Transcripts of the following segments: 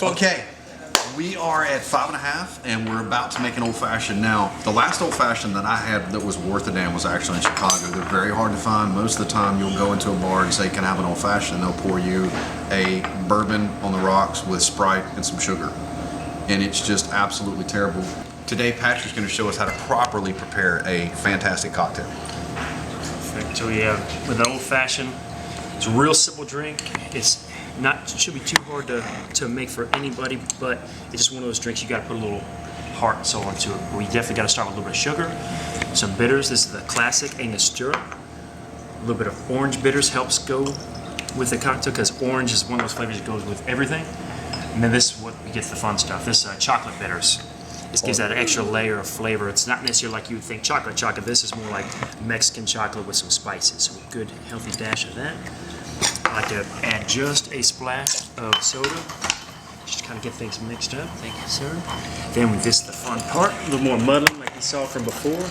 Okay, we are at 5.5 and we're about to make an old fashioned. Now, the last old fashioned that I had that was worth a damn was actually in Chicago. They're very hard to find. Most of the time you'll go into a bar and say, can I have an old fashioned? And they'll pour you a bourbon on the rocks with Sprite and some sugar. And it's just absolutely terrible. Today, Patrick's going to show us how to properly prepare a fantastic cocktail. Perfect. So we have with an old fashioned, it's a real simple drink. It should be too hard to make for anybody, but it's just one of those drinks you got to put a little heart and soul into it. We definitely got to start with a little bit of sugar, some bitters. This is the classic Angostura. A little bit of orange bitters helps go with the cocktail because orange is one of those flavors that goes with everything. And then this is what gets the fun stuff. This chocolate bitters. This gives that extra layer of flavor. It's not necessarily like you would think chocolate. This is more like Mexican chocolate with some spices. So a good healthy dash of that. I like to add just a splash of soda, just to kind of get things mixed up. Thank you, sir. Then with this, the fun part, a little more muddling like we saw from before,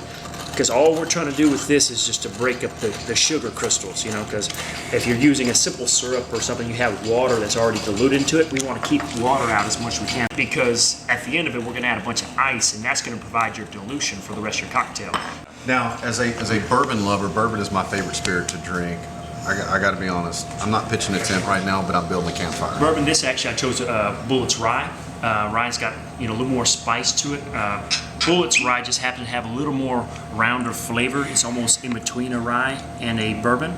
because all we're trying to do with this is just to break up the sugar crystals, you know, because if you're using a simple syrup or something, you have water that's already diluted into it. We want to keep water out as much as we can, because at the end of it, we're going to add a bunch of ice, and that's going to provide your dilution for the rest of your cocktail. Now, as a bourbon lover, bourbon is my favorite spirit to drink. I got to be honest. I'm not pitching a tent right now, but I'm building a campfire. Bourbon, this actually I chose Bulleit's Rye. Rye's got a little more spice to it. Bulleit's Rye just happens to have a little more rounder flavor. It's almost in between a rye and a bourbon,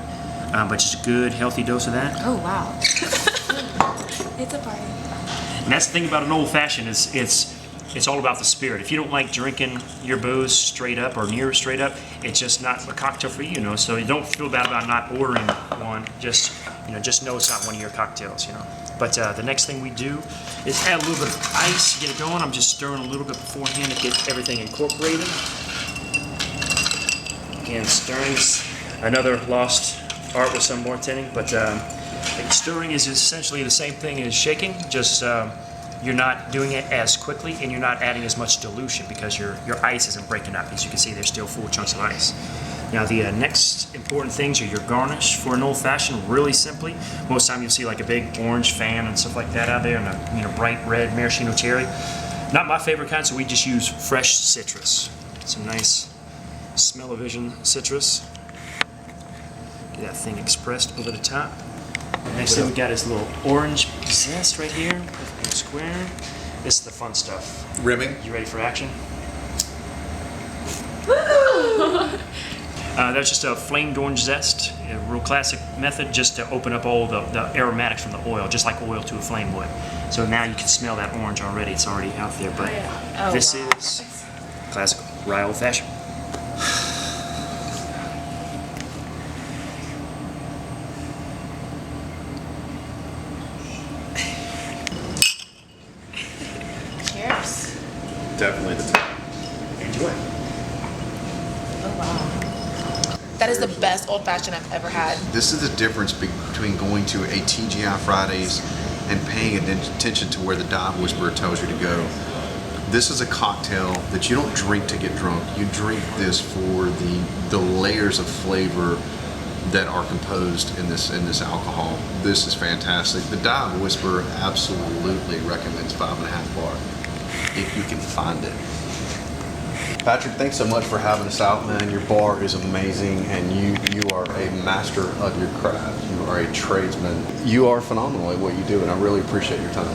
but just a good healthy dose of that. Oh wow! It's a party. And that's the thing about an old fashioned is it's all about the spirit. If you don't like drinking your booze straight up or near straight up, it's just not a cocktail for you, you know. So you don't feel bad about not ordering one. Just know it's not one of your cocktails, you know. But the next thing we do is add a little bit of ice to get it going. I'm just stirring a little bit beforehand to get everything incorporated. Again, stirring is another lost art with some bartending, but stirring is essentially the same thing as shaking, just you're not doing it as quickly and you're not adding as much dilution because your ice isn't breaking up. As you can see, there's still full chunks of ice. Now the next important things are your garnish for an old fashioned. Really simply, most time you'll see like a big orange fan and stuff like that out there, and a bright red maraschino cherry. Not my favorite kind, so we just use fresh citrus. Some nice smell-o-vision citrus. Get that thing expressed over the top. Next thing we got is a little orange zest right here, perfect square. This is the fun stuff. Rimming. You ready for action? That's just a flamed orange zest, a real classic method just to open up all the aromatics from the oil, just like oil to a flame would. So now you can smell that orange already, it's already out there, but this is classic rye old fashioned. Cheers. Definitely the top. Enjoy. Oh wow. That is the best old fashioned I've ever had. This is the difference between going to a TGI Fridays and paying attention to where the dive whisperer tells you to go. This is a cocktail that you don't drink to get drunk. You drink this for the layers of flavor that are composed in this alcohol. This is fantastic. The dive whisperer absolutely recommends 5.5 bar if you can find it. Patrick, thanks so much for having us out, man. Your bar is amazing, and you are a master of your craft. You are a tradesman. You are phenomenal at what you do, and I really appreciate your time.